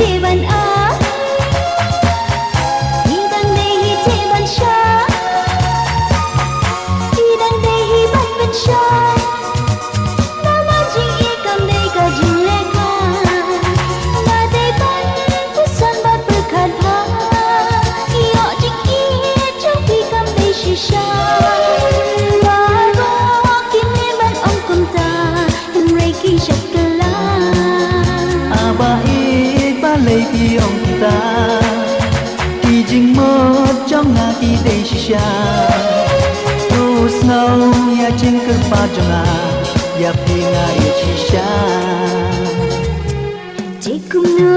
chế ban á đi đang đây hi chế ban sha đi đang đây hi ban ban sha na ma jing ye kam đây ka jing le ka na đây ban phu san ba pu khan ha yo jing ye trong khi kam đây shi sha wa ro kim ne ban ong kun ta him rei ki shakala ba ít ba lấy pi ông kita kỳ jing một trong ngã ti đây shisha tu snow ya jing cơ pa trong ngã ya pi ngã ya shisha chỉ cùng